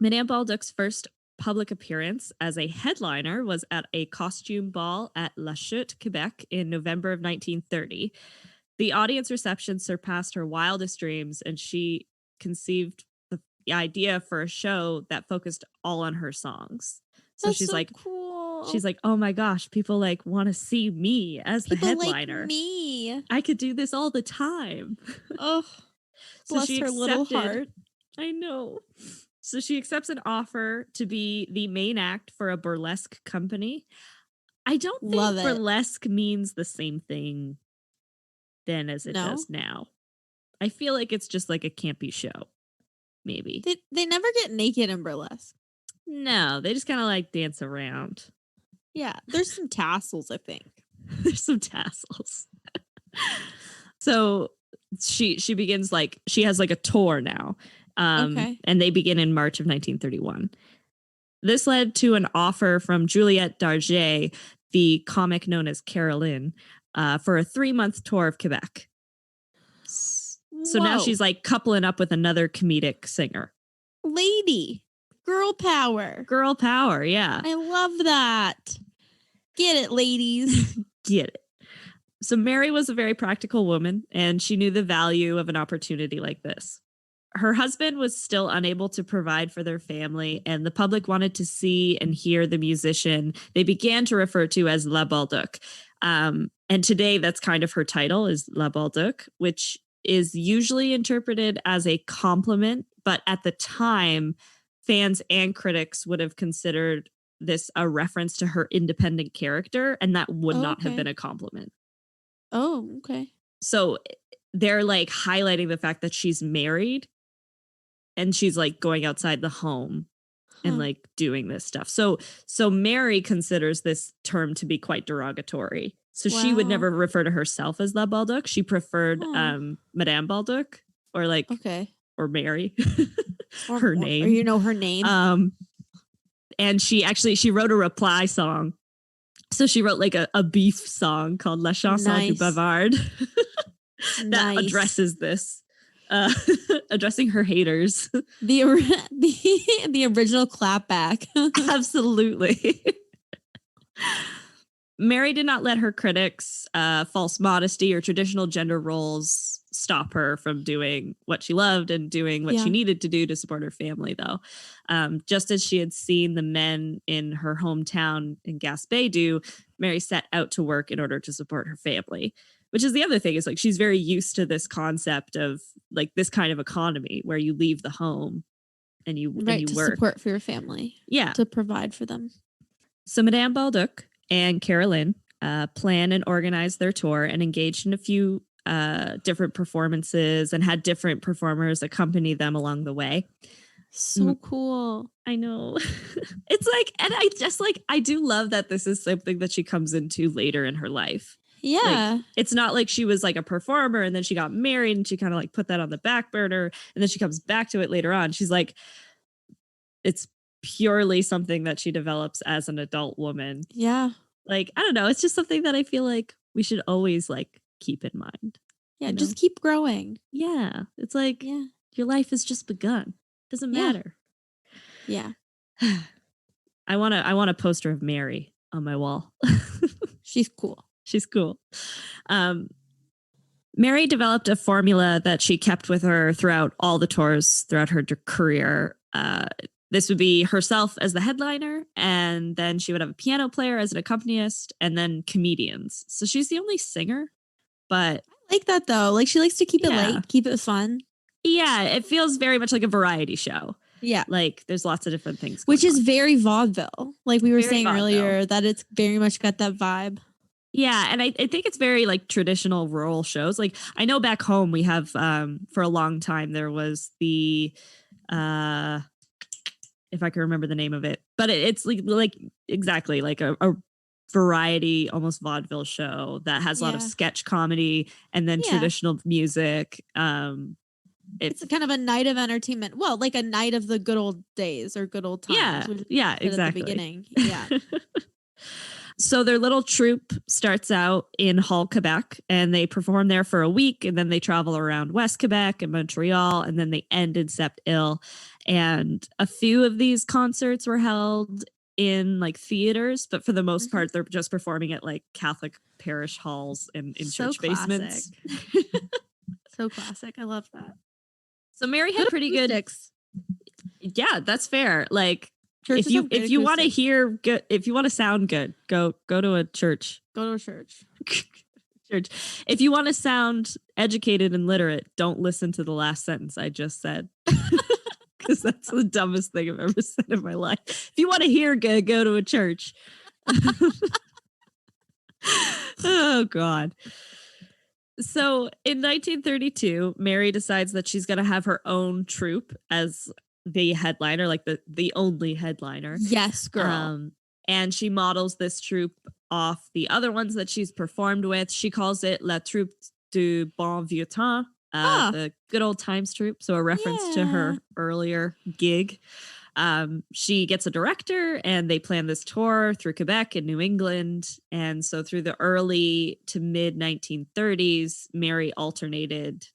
Madame Bolduc's first public appearance as a headliner was at a costume ball at La Chute, Quebec in November of 1930. The audience reception surpassed her wildest dreams, and she conceived the idea for a show that focused all on her songs. So That's she's so like, cool. She's like, oh my gosh, people like want to see me as the headliner. Like me. I could do this all the time. Oh, so bless her little heart. I know. So she accepts an offer to be the main act for a burlesque company. I don't think burlesque means the same thing then as it does now. I feel like it's just like a campy show. maybe. They never get naked in burlesque. No, they just kind of like dance around. Yeah, there's some tassels, I think. There's some tassels. So she begins like, she has like a tour now. Okay. And they begin in March of 1931. This led to an offer from Juliette Darget, the comic known as Caroline, for a 3-month tour of Quebec. So now she's like coupling up with another comedic singer. Lady. Girl power. Girl power, yeah. I love that. Get it, ladies. Get it. So Mary was a very practical woman, and she knew the value of an opportunity like this. Her husband was still unable to provide for their family, and the public wanted to see and hear the musician they began to refer to as La Bolduc. And today that's kind of her title, is La Bolduc, which is usually interpreted as a compliment, but at the time, fans and critics would have considered this a reference to her independent character, and that would not have been a compliment. Oh, okay. So they're like highlighting the fact that she's married and she's like going outside the home and like doing this stuff. So Mary considers this term to be quite derogatory. So she would never refer to herself as La Bolduc. She preferred Madame Bolduc or like or Mary, her name. Or you know her name. And she wrote a reply song. So she wrote like a beef song called La Chanson du Bavard that addresses this, addressing her haters. The original clapback. Absolutely. Mary did not let her critics' false modesty or traditional gender roles stop her from doing what she loved and doing what she needed to do to support her family, though. Just as she had seen the men in her hometown in Gaspé do, Mary set out to work in order to support her family, which is the other thing, is like she's very used to this concept of like this kind of economy where you leave the home and you to work. Support for your family. Yeah. To provide for them. So Madame Bolduc and Caroline planned and organized their tour and engaged in a few different performances and had different performers accompany them along the way. So cool. I know. It's like, and I do love that this is something that she comes into later in her life. Yeah. Like, it's not like she was like a performer and then she got married and she kind of like put that on the back burner and then she comes back to it later on. She's like, it's purely something that she develops as an adult woman. Yeah. Like, I don't know. It's just something that I feel like we should always like keep in mind. Yeah. Just keep growing. Yeah. It's like, your life has just begun. Doesn't matter. Yeah. I want a poster of Mary on my wall. She's cool. She's cool. Mary developed a formula that she kept with her throughout all the tours throughout her career. This would be herself as the headliner, and then she would have a piano player as an accompanist, and then comedians. So she's the only singer, but I like that though. Like she likes to keep it light, keep it fun. Yeah, it feels very much like a variety show. Yeah. Like there's lots of different things. Which is very vaudeville. Like we were very saying vaudeville. earlier, that it's very much got that vibe. Yeah, and I think it's very like traditional rural shows. Like I know back home we have for a long time there was the if I can remember the name of it, but it's like exactly like a variety, almost vaudeville show that has a lot of sketch comedy and then traditional music. It's kind of a night of entertainment. Well, like a night of the good old days or good old times. Yeah, exactly. At the beginning. Yeah. So their little troupe starts out in Hull, Quebec, and they perform there for a week, and then they travel around West Quebec and Montreal, and then they end in Sept-Îles. And a few of these concerts were held in like theaters, but for the most part, they're just performing at like Catholic parish halls and in church basements. So classic. I love that. So Mary had pretty good. Yeah, that's fair. Like if you want to hear good, if you want to sound good, go to a church. Go to a church. Church. If you want to sound educated and literate, don't listen to the last sentence I just said. Because that's the dumbest thing I've ever said in my life. If you want to hear good, go to a church. Oh God. So in 1932, Mary decides that she's going to have her own troupe as the headliner, like the only headliner. Yes, girl. And she models this troupe off the other ones that she's performed with. She calls it La Troupe du Bon Vieux Temps, the good old times troupe. So a reference to her earlier gig. She gets a director and they plan this tour through Quebec and New England. And so through the early to mid 1930s, Mary alternated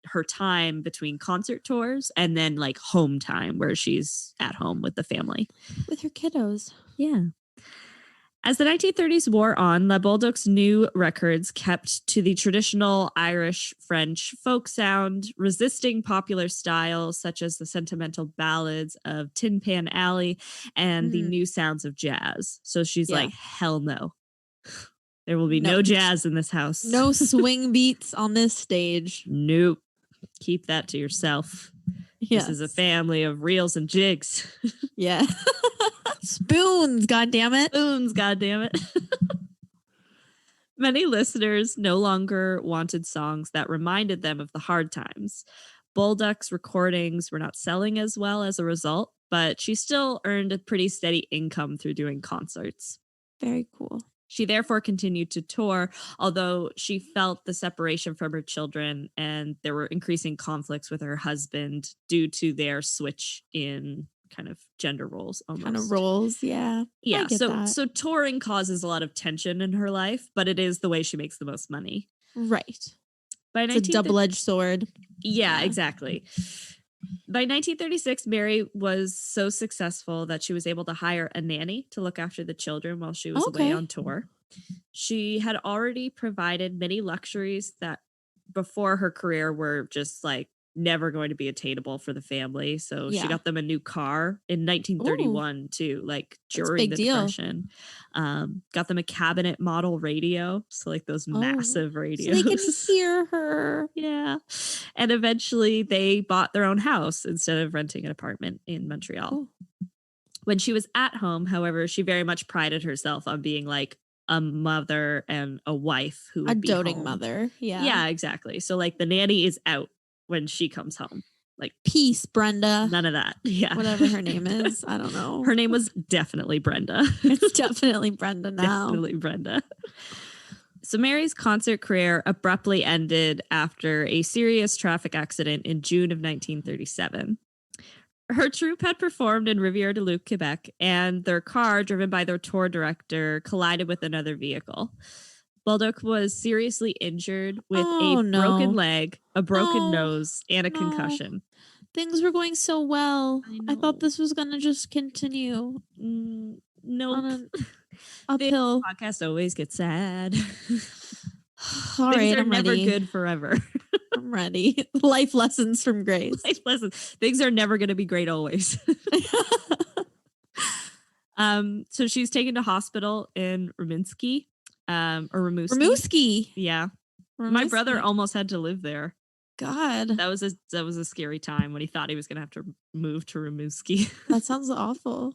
her time between concert tours and then like home time where she's at home with the family. With her kiddos. Yeah. As the 1930s wore on, La Bolduc's new records kept to the traditional Irish-French folk sound, resisting popular styles such as the sentimental ballads of Tin Pan Alley and the new sounds of jazz. So she's like, hell no. There will be no jazz in this house. No swing beats on this stage. Nope. Keep that to yourself. Yes. This is a family of reels and jigs. Yeah. Spoons, goddammit. Spoons, goddammit. Many listeners no longer wanted songs that reminded them of the hard times. Bolduc's recordings were not selling as well as a result, but she still earned a pretty steady income through doing concerts. Very cool. She therefore continued to tour, although she felt the separation from her children and there were increasing conflicts with her husband due to their switch in kind of gender roles almost. Kind of roles, yeah. Yeah, so touring causes a lot of tension in her life, but it is the way she makes the most money. Right. It's a double-edged sword. Yeah, exactly. By 1936, Mary was so successful that she was able to hire a nanny to look after the children while she was away on tour. She had already provided many luxuries that before her career were just like never going to be attainable for the family. So she got them a new car in 1931 too, like during the Depression. Got them a cabinet model radio. So like those massive radios. So they can hear her. Yeah. And eventually they bought their own house instead of renting an apartment in Montreal. When she was at home, however, she very much prided herself on being like a mother and a wife who would be doting home. Mother. Yeah. Yeah, exactly. So like the nanny is out when she comes home. Like, peace, Brenda. None of that. Yeah. Whatever her name is. I don't know. Her name was definitely Brenda. It's definitely Brenda now. Definitely Brenda. So Mary's concert career abruptly ended after a serious traffic accident in June of 1937. Her troupe had performed in Rivière-du-Loup, Quebec, and their car, driven by their tour director, collided with another vehicle. Bolduc was seriously injured with broken leg, a broken nose, and a concussion. Things were going so well. I thought this was going to just continue. Nope. Uphill. The podcast always gets sad. All Things right, are I'm never ready. good forever. I'm ready. Life lessons from Grace. Life lessons. Things are never going to be great always. So she's taken to hospital in Rimouski. Or Rimouski. Rimouski. Yeah. Rimouski. My brother almost had to live there. God. That was a scary time when he thought he was going to have to move to Rimouski. That sounds awful.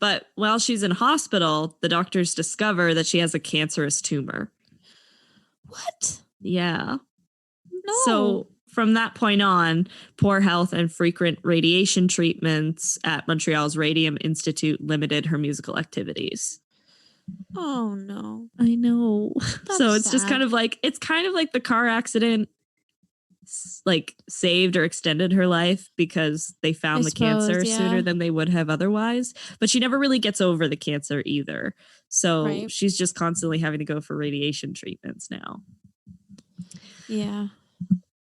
But while she's in hospital, the doctors discover that she has a cancerous tumor. What? Yeah. No. So from that point on, poor health and frequent radiation treatments at Montreal's Radium Institute limited her musical activities. Oh no. I know. That's so it's sad. just kind of like the car accident like saved or extended her life because they found the cancer sooner than they would have otherwise. But she never really gets over the cancer either. So she's just constantly having to go for radiation treatments now. Yeah.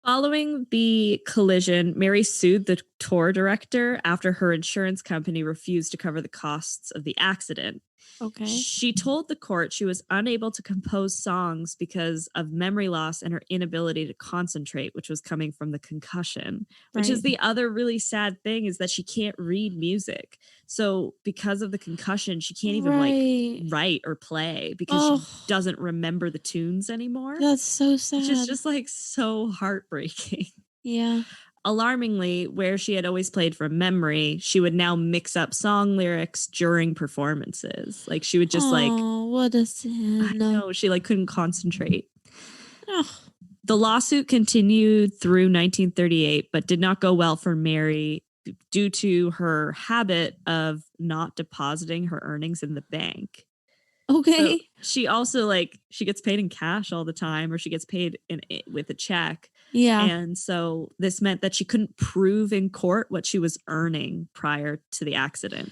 Following the collision, Mary sued the tour director after her insurance company refused to cover the costs of the accident. Okay. She told the court she was unable to compose songs because of memory loss and her inability to concentrate, which was coming from the concussion, which is the other really sad thing is that she can't read music. So because of the concussion, she can't even like write or play because she doesn't remember the tunes anymore. That's so sad. Which is just like so heartbreaking. Yeah. Alarmingly, where she had always played from memory, she would now mix up song lyrics during performances. Like she would just what a sin. I know, she like couldn't concentrate. Oh. The lawsuit continued through 1938, but did not go well for Mary due to her habit of not depositing her earnings in the bank. Okay. So she also she gets paid in cash all the time, or she gets paid with a check. Yeah. And so this meant that she couldn't prove in court what she was earning prior to the accident.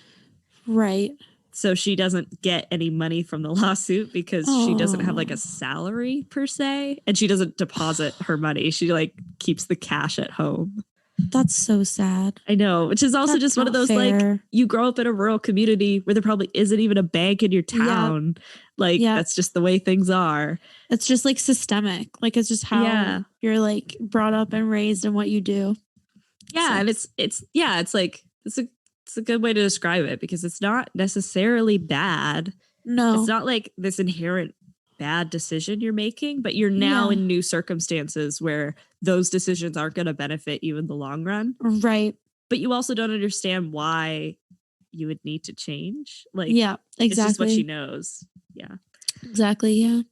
Right. So she doesn't get any money from the lawsuit because she doesn't have a salary per se, and she doesn't deposit her money. She keeps the cash at home. That's so sad. I know, which is also just one of those fair. You grow up in a rural community where there probably isn't even a bank in your town. That's just the way things are. It's just systemic. It's just how you're brought up and raised and what you do. Yeah, and it's a good way to describe it, because it's not necessarily bad. No. It's not this inherent bad decision you're making, but you're now in new circumstances where those decisions aren't going to benefit you in the long run. Right. But you also don't understand why you would need to change. Yeah, exactly. It's just what she knows. Yeah. Exactly, yeah.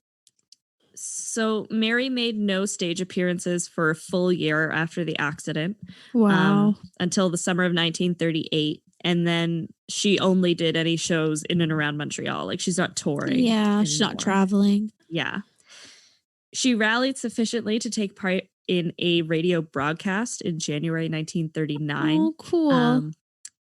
So Mary made no stage appearances for a full year after the accident. Wow. Until the summer of 1938. And then she only did any shows in and around Montreal. She's not touring. Yeah, anymore. She's not traveling. Yeah. She rallied sufficiently to take part in a radio broadcast in January 1939. Oh, cool.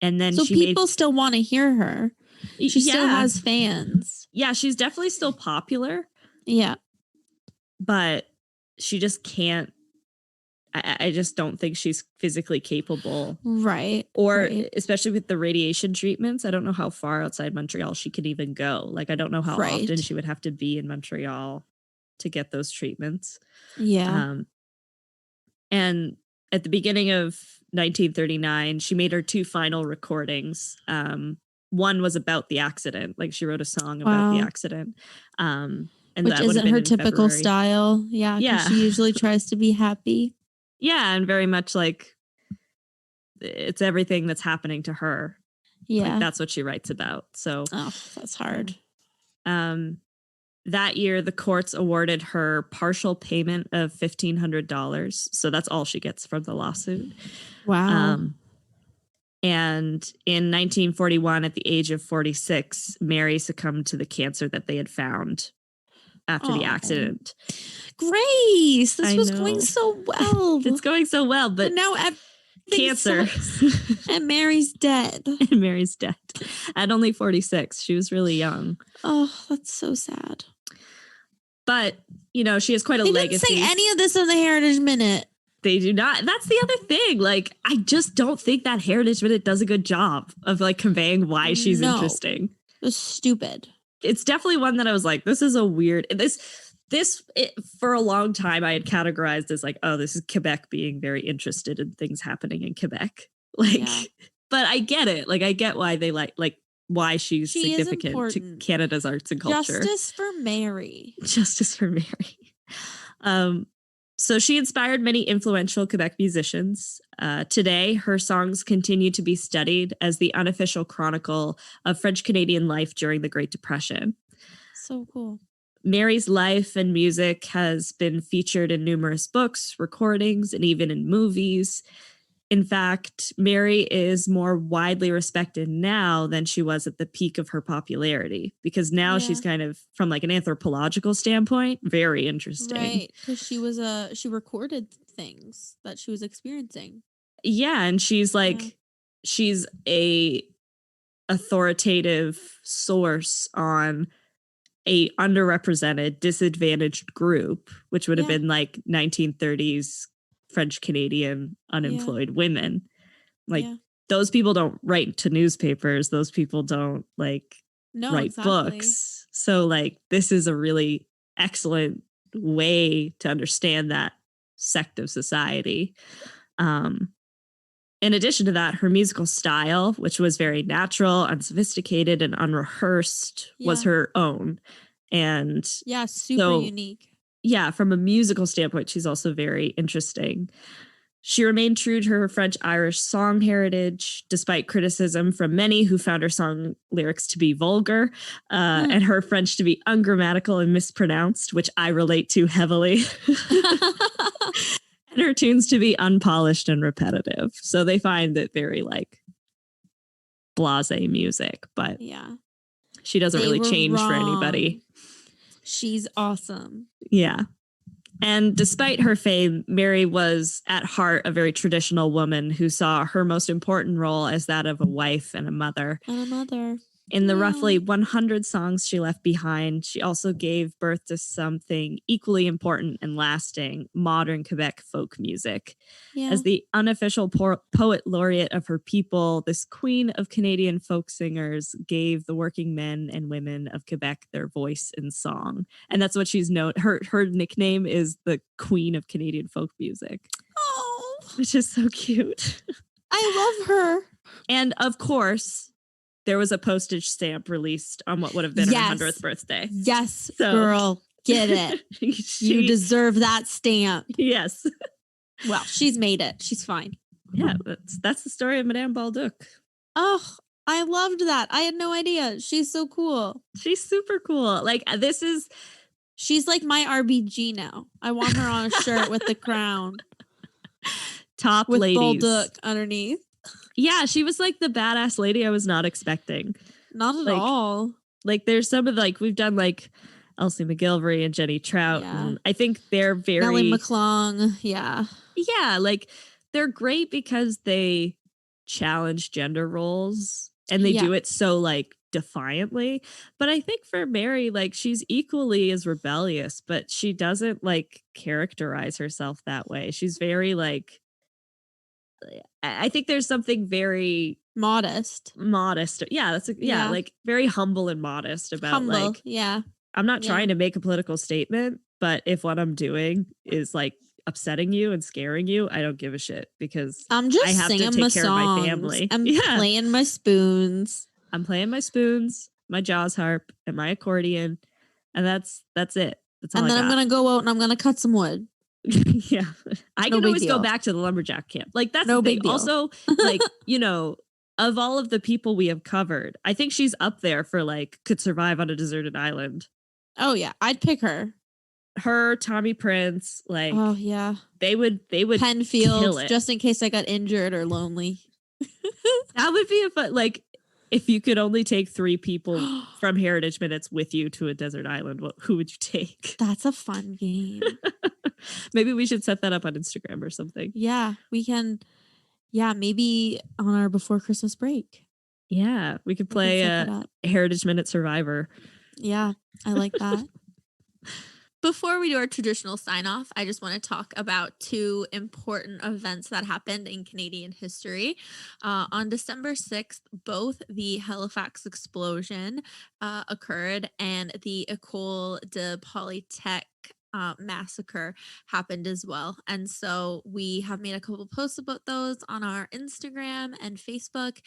And then people still want to hear her. She still has fans. Yeah, she's definitely still popular. Yeah. But she just can't. I just don't think she's physically capable. Right. Or especially with the radiation treatments, I don't know how far outside Montreal she could even go. I don't know how often she would have to be in Montreal to get those treatments. Yeah. And at the beginning of 1939, she made her 2 final recordings. One was about the accident. She wrote a song about the accident. And which that isn't her typical February. style. Yeah. Yeah. She usually tries to be happy. Yeah, and very much it's everything that's happening to her. Yeah. That's what she writes about. So that's hard. That year the courts awarded her partial payment of $1,500. So that's all she gets from the lawsuit. Wow. And in 1941, at the age of 46, Mary succumbed to the cancer that they had found after the accident. Grace, this was going so well. It's going so well, but now cancer. And Mary's dead. And Mary's dead at only 46. She was really young. Oh, that's so sad. But, she has quite a legacy. They didn't say any of this in the Heritage Minute. They do not. That's the other thing. I just don't think that Heritage Minute does a good job of conveying why she's interesting. It was stupid. It's definitely one that I was this is a weird, for a long time I had categorized as this is Quebec being very interested in things happening in Quebec. But I get it. I get why they why she's significant to Canada's arts and culture. Justice for Mary. Justice for Mary. So she inspired many influential Quebec musicians. Today, her songs continue to be studied as the unofficial chronicle of French-Canadian life during the Great Depression. So cool. Mary's life and music has been featured in numerous books, recordings, and even in movies. In fact, Mary is more widely respected now than she was at the peak of her popularity, because now she's kind of, from an anthropological standpoint, very interesting. Right, because she recorded things that she was experiencing. Yeah, and she's she's a authoritative source on a underrepresented, disadvantaged group, which would have been 1930s French Canadian unemployed women. Those people don't write to newspapers. Those people don't write books. So this is a really excellent way to understand that sect of society. In addition to that, her musical style, which was very natural, unsophisticated, and unrehearsed, was her own. And super unique. Yeah, from a musical standpoint, she's also very interesting. She remained true to her French-Irish song heritage, despite criticism from many who found her song lyrics to be vulgar and her French to be ungrammatical and mispronounced, which I relate to heavily. And her tunes to be unpolished and repetitive. So they find it very like blasé music, but she doesn't really change for anybody. She's awesome. Yeah. And despite her fame, Mary was at heart a very traditional woman who saw her most important role as that of a wife and a mother. In the roughly 100 songs she left behind, she also gave birth to something equally important and lasting, modern Quebec folk music. Yeah. As the unofficial poet laureate of her people, this queen of Canadian folk singers gave the working men and women of Quebec their voice in song. And that's what she's known. Her nickname is the Queen of Canadian folk music. Oh, which is so cute. I love her. And of course, there was a postage stamp released on what would have been her 100th birthday. Yes, so, girl, get it. You deserve that stamp. Yes. Well, she's made it. She's fine. Yeah, that's the story of Madame Bolduc. Oh, I loved that. I had no idea. She's so cool. She's super cool. Like, she's like my RBG now. I want her on a shirt with the crown. Top with ladies. Bolduc underneath. Yeah, she was like the badass lady I was not expecting. Not at all. Like there's some of we've done like Elsie McGilvery and Jenny Trout. Yeah. And I think they're very Nellie McClung. Yeah. Yeah, like they're great because they challenge gender roles and they do it so like defiantly. But I think for Mary, like she's equally as rebellious, but she doesn't like characterize herself that way. She's very like, I think there's something very modest. Yeah, like very humble and modest about like, I'm not trying to make a political statement, but if what I'm doing is like upsetting you and scaring you, I don't give a shit because I'm just I have singing to take my care songs. of my family. I'm playing my spoons. I'm playing my spoons, my jaws harp, and my accordion, and that's it. That's all. And then I'm gonna go out and I'm gonna cut some wood. Yeah, I can always go back to the lumberjack camp. Like that's no big deal. Also, like of all of the people we have covered, I think she's up there for like could survive on a deserted island. Oh yeah, I'd pick her. Her, Tommy Prince, like they would Penfield, just in case I got injured or lonely. That would be like if you could only take 3 people from Heritage Minutes with you to a desert island, who would you take? That's a fun game. Maybe we should set that up on Instagram or something. Yeah, we can. Yeah, maybe on our before Christmas break. Yeah, we could play a Heritage Minute Survivor. Yeah, I like that. Before we do our traditional sign off, I just want to talk about 2 important events that happened in Canadian history. On December 6th, both the Halifax explosion occurred and the École de Polytech massacre happened as well. And so we have made a couple posts about those on our Instagram and Facebook.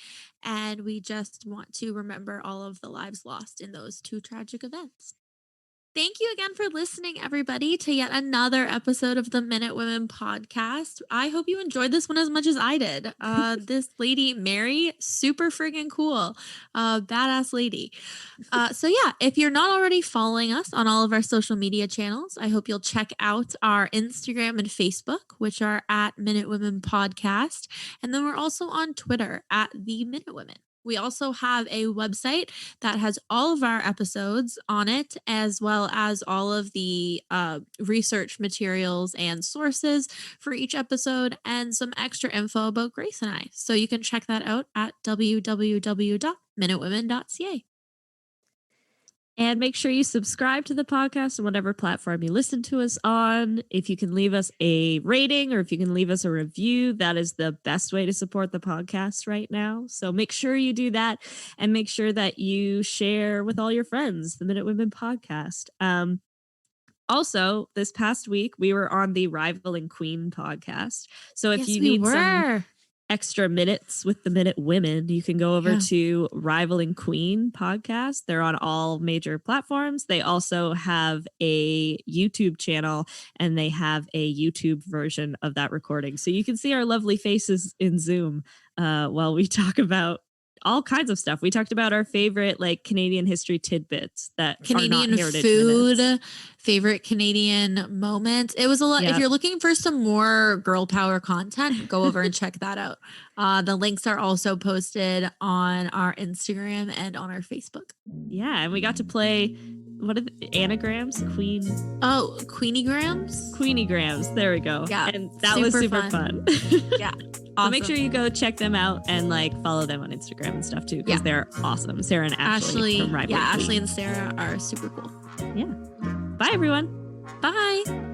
And we just want to remember all of the lives lost in those 2 tragic events. Thank you again for listening, everybody, to yet another episode of the Minute Women podcast. I hope you enjoyed this one as much as I did. This lady, Mary, super friggin' cool. Badass lady. So yeah, if you're not already following us on all of our social media channels, I hope you'll check out our Instagram and Facebook, which are at Minute Women Podcast. And then we're also on Twitter at The Minute Women. We also have a website that has all of our episodes on it, as well as all of the research materials and sources for each episode and some extra info about Grace and I. So you can check that out at www.minutewomen.ca. And make sure you subscribe to the podcast on whatever platform you listen to us on. If you can leave us a rating or if you can leave us a review, that is the best way to support the podcast right now. So make sure you do that and make sure that you share with all your friends the Minute Women podcast. Also, this past week, we were on the Rivaling Queen podcast. So if you need some extra minutes with the Minute Women, you can go over to Rivaling Queen podcast. They're on all major platforms. They also have a YouTube channel, and they have a YouTube version of that recording. So you can see our lovely faces in Zoom while we talk about all kinds of stuff. We talked about our favorite like Canadian history tidbits that Canadian are not heritage food, minutes. Favorite Canadian moments. It was a lot. If you're looking for some more girl power content, go over and check that out. The links are also posted on our Instagram and on our Facebook. Yeah, and we got to play what are the anagrams? Queeniegrams? Queeniegrams. There we go. Yeah. And that was super fun. Yeah. Awesome. So make sure you go check them out and like follow them on Instagram and stuff too, because they're awesome. Sarah and Ashley from Rivaling Queen. Ashley and Sarah are super cool. Yeah. Bye everyone. Bye.